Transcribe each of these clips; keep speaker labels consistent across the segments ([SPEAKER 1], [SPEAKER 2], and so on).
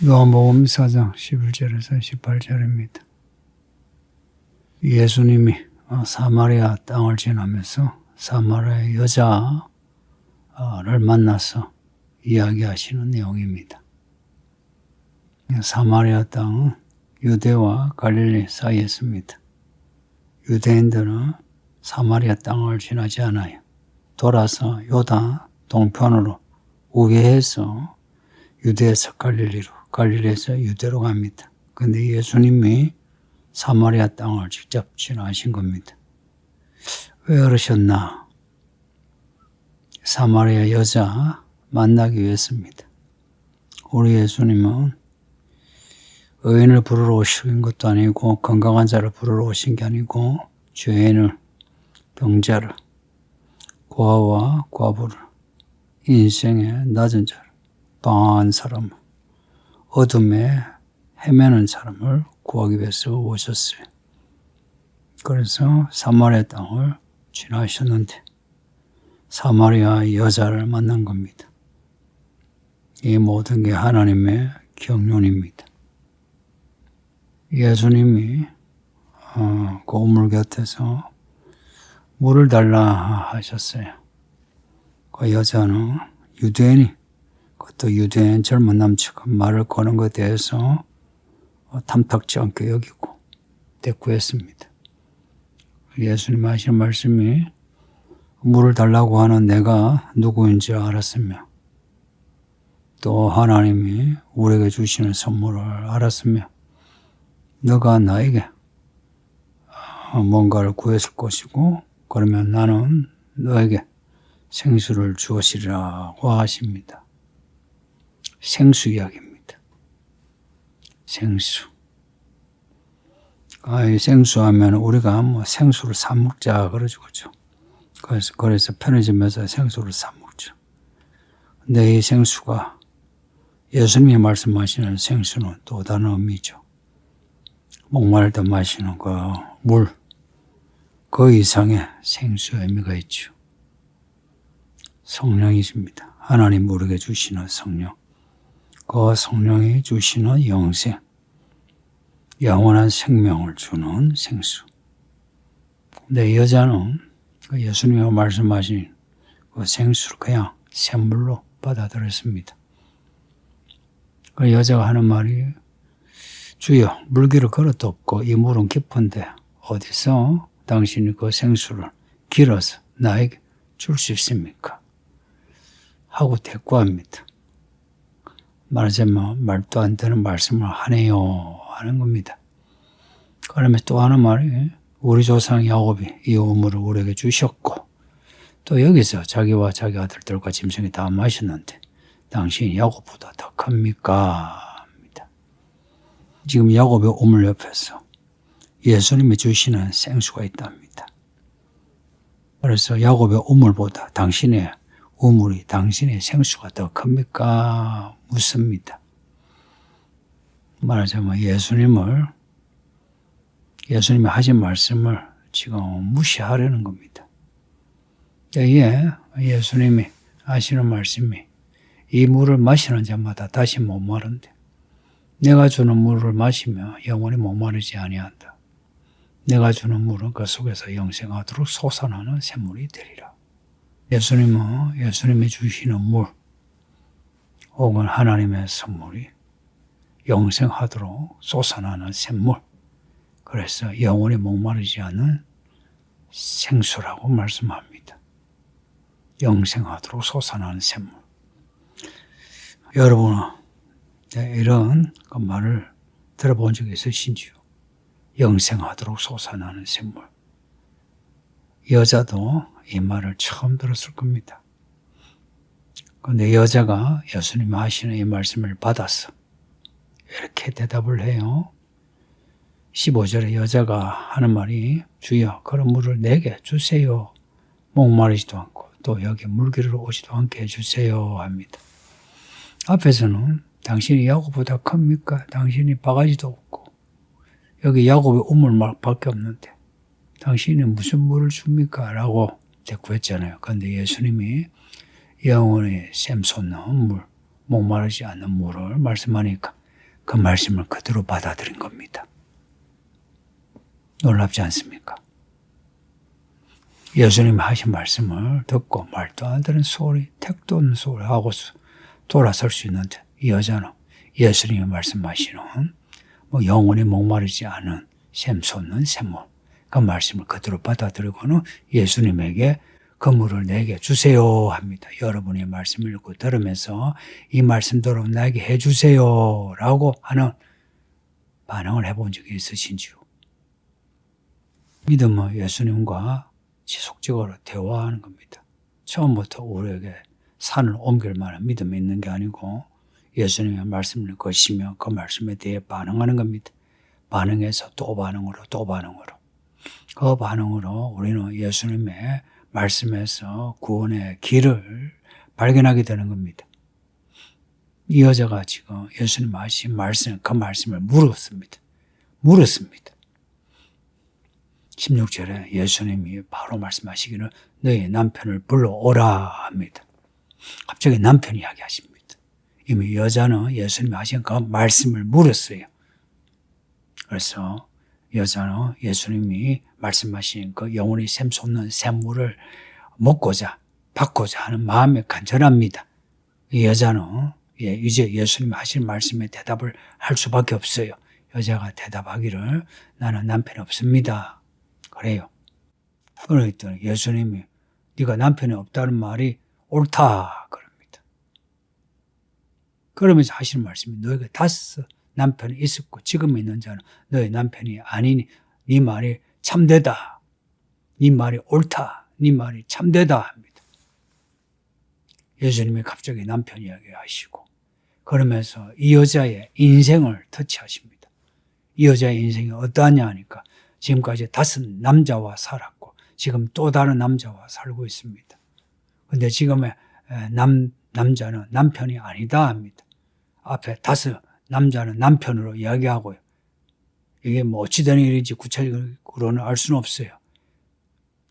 [SPEAKER 1] 요한복음 4장 11절에서 18절입니다. 예수님이 사마리아 땅을 지나면서 사마리아 여자를 만나서 이야기하시는 내용입니다. 사마리아 땅은 유대와 갈릴리 사이에 있습니다. 유대인들은 사마리아 땅을 지나지 않아요. 돌아서 요단 동편으로 우회해서 유대에서 갈릴리로, 갈릴리에서 유대로 갑니다. 근데 예수님이 사마리아 땅을 직접 지나신 겁니다. 왜 그러셨나? 사마리아 여자 만나기 위해서입니다. 우리 예수님은 의인을 부르러 오신 것도 아니고 건강한 자를 부르러 오신 게 아니고 죄인을, 병자를, 고아와 과부를, 인생의 낮은 자를, 방황한 사람을, 어둠에 헤매는 사람을 구하기 위해서 오셨어요. 그래서 사마리아 땅을 지나셨는데 사마리아 여자를 만난 겁니다. 이 모든 게 하나님의 경륜입니다. 예수님이 그 우물 곁에서 물을 달라 하셨어요. 그 여자는 유대인이, 그것도 유대인 젊은 남자가 말을 거는 것에 대해서 탐탁지 않게 여기고 대꾸했습니다. 예수님 하시는 말씀이 물을 달라고 하는 내가 누구인지 알았으며 또 하나님이 우리에게 주시는 선물을 알았으며 너가 나에게 뭔가를 구했을 것이고 그러면 나는 너에게 생수를 주었으리라고 하십니다. 생수 이야기입니다. 생수. 생수하면 우리가 생수를 사 먹자 그러죠, 그렇죠? 그래서 편의점에서 생수를 사 먹죠. 근데 이 생수가 예수님이 말씀하시는 생수는 또 다른 의미죠. 목마를 때 마시는 그 물, 그 이상의 생수의 의미가 있죠. 성령이십니다. 하나님 우리에게 주시는 성령. 그 성령이 주시는 영생, 영원한 생명을 주는 생수. 근데 이 여자는 예수님이 말씀하신 그 생수를 그냥 샘물로 받아들였습니다. 그 여자가 하는 말이 주여 물기를 걸어도 없고 이 물은 깊은데 어디서 당신이 그 생수를 길어서 나에게 줄 수 있습니까? 하고 대꾸합니다. 말하자면 말도 안 되는 말씀을 하네요 하는 겁니다. 그러면 또 하는 말이 우리 조상 야곱이 이 우물을 우리에게 주셨고 또 여기서 자기와 자기 아들들과 짐승이 다 마셨는데 당신이 야곱보다 더 큽니까? 합니다. 지금 야곱의 우물 옆에서 예수님이 주시는 생수가 있답니다. 그래서 야곱의 우물보다 당신의 우물이 당신의 생수가 더 큽니까? 묻습니다. 말하자면 예수님이 하신 말씀을 지금 무시하려는 겁니다. 여기에 예수님이 하시는 말씀이 이 물을 마시는 자마다 다시 목마른데 내가 주는 물을 마시며 영원히 목마르지 아니한다. 내가 주는 물은 그 속에서 영생하도록 솟아나는 샘물이 되리라. 예수님은 예수님이 주시는 물 혹은 하나님의 선물이 영생하도록 솟아나는 샘물, 그래서 영원히 목마르지 않는 생수라고 말씀합니다. 영생하도록 솟아나는 샘물. 여러분은 이런 그 말을 들어본 적이 있으신지요? 영생하도록 솟아나는 샘물. 여자도 이 말을 처음 들었을 겁니다. 그런데 여자가 예수님이 하시는 이 말씀을 받아서 이렇게 대답을 해요. 15절에 여자가 하는 말이 주여 그런 물을 내게 주세요. 목마르지도 않고 또 여기 물기를 오지도 않게 해주세요 합니다. 앞에서는 당신이 야곱보다 큽니까? 당신이 바가지도 없고 여기 야곱의 우물밖에 없는데 당신이 무슨 물을 줍니까? 라고 대꾸했잖아요. 그런데 예수님이 영원히 샘솟는 물, 목마르지 않는 물을 말씀하니까 그 말씀을 그대로 받아들인 겁니다. 놀랍지 않습니까? 예수님 하신 말씀을 듣고 말도 안 되는 소리, 택도 없는 소리 하고 돌아설 수 있는데 이 여자는 예수님이 말씀하시는 영원히 목마르지 않은 샘 솟는 샘물, 그 말씀을 그대로 받아들이고는 예수님에게 그 물을 내게 주세요 합니다. 여러분이 말씀을 읽고 들으면서 이 말씀대로 나에게 해주세요 라고 하는 반응을 해본 적이 있으신지요? 믿음은 예수님과 지속적으로 대화하는 겁니다. 처음부터 우리에게 산을 옮길 만한 믿음이 있는 게 아니고 예수님의 말씀을 거시며 그 말씀에 대해 반응하는 겁니다. 반응해서 또 반응으로 또 반응으로. 그 반응으로 우리는 예수님의 말씀에서 구원의 길을 발견하게 되는 겁니다. 이 여자가 지금 예수님 하신 말씀, 그 말씀을 물었습니다. 16절에 예수님이 바로 말씀하시기를 너희 남편을 불러오라 합니다. 갑자기 남편 이야기하십니다. 이미 여자는 예수님이 하신 그 말씀을 물었어요. 그래서 여자는 예수님이 말씀하신 그 영원히 샘솟는 샘물을 먹고자 받고자 하는 마음이 간절합니다. 이 여자는 이제 예수님이 하신 말씀에 대답을 할 수밖에 없어요. 여자가 대답하기를 나는 남편이 없습니다. 그래요. 그러니까 예수님이 네가 남편이 없다는 말이 옳다 그럽니다. 그러면서 하시는 말씀이 너희가 5 남편이 있었고 지금 있는 자는 너희 남편이 아니니 네 말이 참되다. 네 말이 옳다. 네 말이 참되다 합니다. 예수님이 갑자기 남편 이야기 하시고 그러면서 이 여자의 인생을 터치하십니다. 이 여자의 인생이 어떠하냐 하니까 지금까지 5 남자와 살았고 지금 또 다른 남자와 살고 있습니다. 그런데 지금의 남자는 남편이 아니다 합니다. 앞에 5 남자는 남편으로 이야기하고요. 이게 뭐 어찌된 일인지 구체적으로는 알 수는 없어요.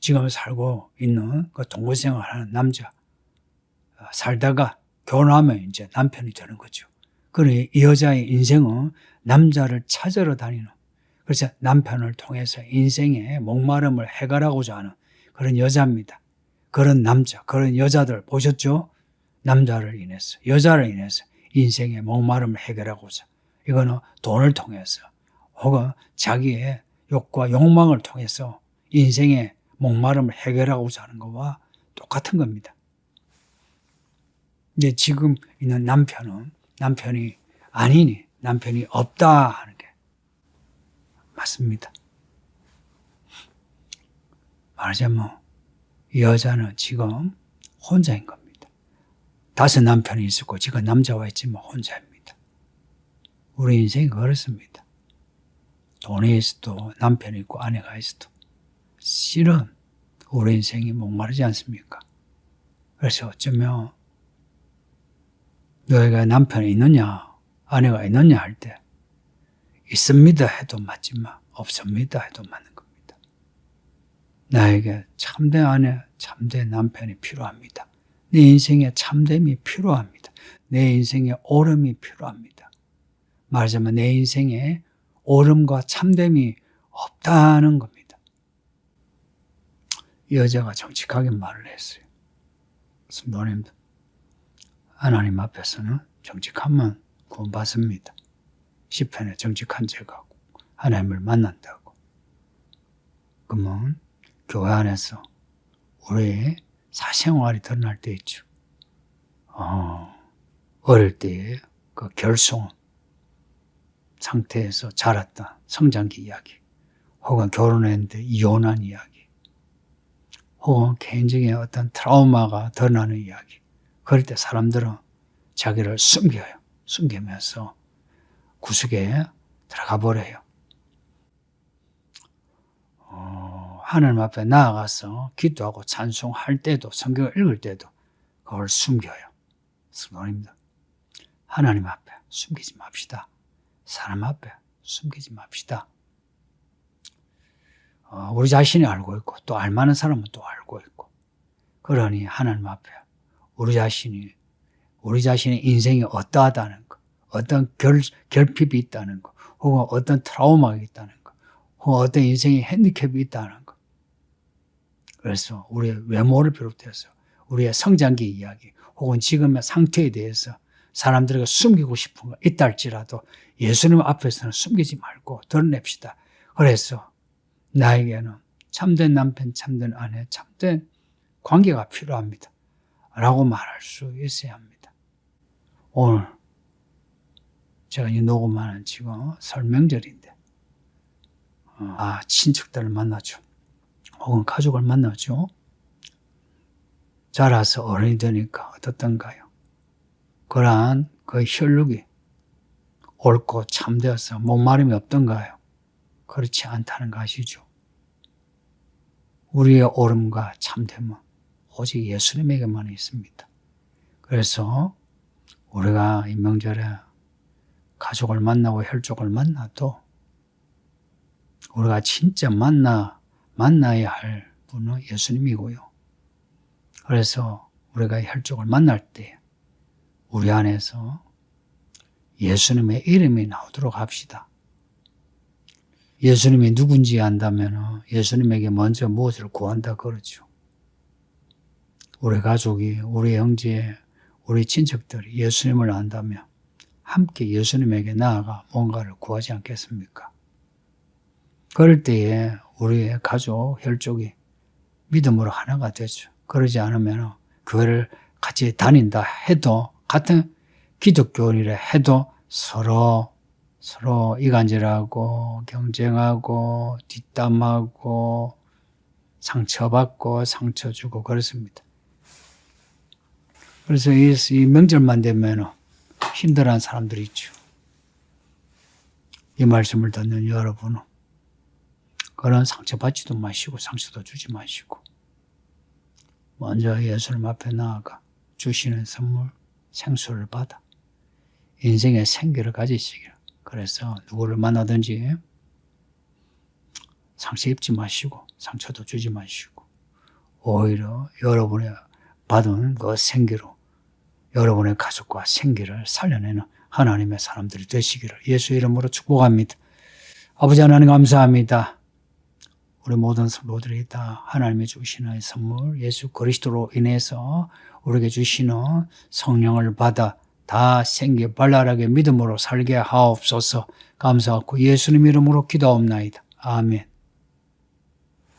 [SPEAKER 1] 지금 살고 있는 그 동거생활하는 남자 살다가 결혼하면 이제 남편이 되는 거죠. 그러니 이 여자의 인생은 남자를 찾으러 다니는, 그래서 남편을 통해서 인생의 목마름을 해결하고자 하는 그런 여자입니다. 그런 남자, 그런 여자들 보셨죠? 남자를 인해서, 여자를 인해서 인생의 목마름을 해결하고자, 이거는 돈을 통해서 혹은 자기의 욕과 욕망을 통해서 인생의 목마름을 해결하고자 하는 것과 똑같은 겁니다. 근데 지금 있는 남편은 남편이 아니니 남편이 없다 하는 게 맞습니다. 말하자면 이 여자는 지금 혼자인 겁니다. 5 남편이 있었고 지금 남자와 있지만 혼자입니다. 우리 인생이 그렇습니다. 돈이 있어도 남편이 있고 아내가 있어도 실은 우리 인생이 목마르지 않습니까? 그래서 어쩌면 너희가 남편이 있느냐 아내가 있느냐 할 때 있습니다 해도 맞지만 없습니다 해도 맞는 겁니다. 나에게 참된 아내, 참된 남편이 필요합니다. 내 인생에 참됨이 필요합니다. 내 인생에 오름이 필요합니다. 말하자면 내 인생에 오름과 참됨이 없다는 겁니다. 이 여자가 정직하게 말을 했어요. 성도님들, 하나님 앞에서는 정직하면 구원받습니다. 시편에 정직한 자가 하나님을 만난다고. 그러면 교회 안에서 우리의 사생활이 드러날 때 있죠. 어릴 때의 그 결손 상태에서 자랐던 성장기 이야기, 혹은 결혼했는데 이혼한 이야기, 혹은 개인적인 어떤 트라우마가 드러나는 이야기. 그럴 때 사람들은 자기를 숨겨요. 숨기면서 구석에 들어가 버려요. 하나님 앞에 나아가서 기도하고 찬송할 때도, 성경을 읽을 때도 그걸 숨겨요. 성도님들, 하나님 앞에 숨기지 맙시다. 사람 앞에 숨기지 맙시다. 우리 자신이 알고 있고 또 알만한 사람은 또 알고 있고, 그러니 하나님 앞에 우리 자신의 인생이 어떠하다는 것, 어떤 결핍이 있다는 거, 혹은 어떤 트라우마가 있다는 거, 혹은 어떤 인생의 핸디캡이 있다는 거. 그래서 우리의 외모를 비롯해서 우리의 성장기 이야기, 혹은 지금의 상태에 대해서 사람들에게 숨기고 싶은 거 있다 할지라도 예수님 앞에서는 숨기지 말고 드러냅시다. 그래서 나에게는 참된 남편, 참된 아내, 참된 관계가 필요합니다. 라고 말할 수 있어야 합니다. 오늘 제가 이 녹음하는 지금 설 명절인데 친척들을 만나죠. 혹은 가족을 만나죠. 자라서 어른이 되니까 어떻던가요? 그러한 그 혈육이 옳고 참되어서 목마름이 없던가요? 그렇지 않다는 거 아시죠? 우리의 옳음과 참됨은 오직 예수님에게만 있습니다. 그래서 우리가 이 명절에 가족을 만나고 혈족을 만나도 우리가 진짜 만나야 할 분은 예수님이고요. 그래서 우리가 혈족을 만날 때 우리 안에서 예수님의 이름이 나오도록 합시다. 예수님이 누군지 안다면 예수님에게 먼저 무엇을 구한다 그러죠. 우리 가족이, 우리 형제, 우리 친척들이 예수님을 안다면 함께 예수님에게 나아가 뭔가를 구하지 않겠습니까? 그럴 때에 우리의 가족, 혈족이 믿음으로 하나가 되죠. 그러지 않으면 교회를 같이 다닌다 해도, 같은 기독교인이라 해도 서로 이간질하고 경쟁하고 뒷담하고 상처받고 상처 주고 그렇습니다. 그래서 이 명절만 되면 힘들어하는 사람들이 있죠. 이 말씀을 듣는 여러분은 그런 상처받지도 마시고 상처도 주지 마시고 먼저 예수님 앞에 나아가 주시는 선물 생수를 받아 인생의 생기를 가지시기를. 그래서 누구를 만나든지 상처 입지 마시고 상처도 주지 마시고 오히려 여러분이 받은 그 생기로 여러분의 가족과 생기를 살려내는 하나님의 사람들이 되시기를 예수 이름으로 축복합니다. 아버지 하나님 감사합니다. 우리 모든 성도들이 다 하나님이 주시는 선물 예수 그리스도로 인해서 우리에게 주시는 성령을 받아 다 생기 발랄하게 믿음으로 살게 하옵소서. 감사하고 예수님 이름으로 기도하옵나이다. 아멘.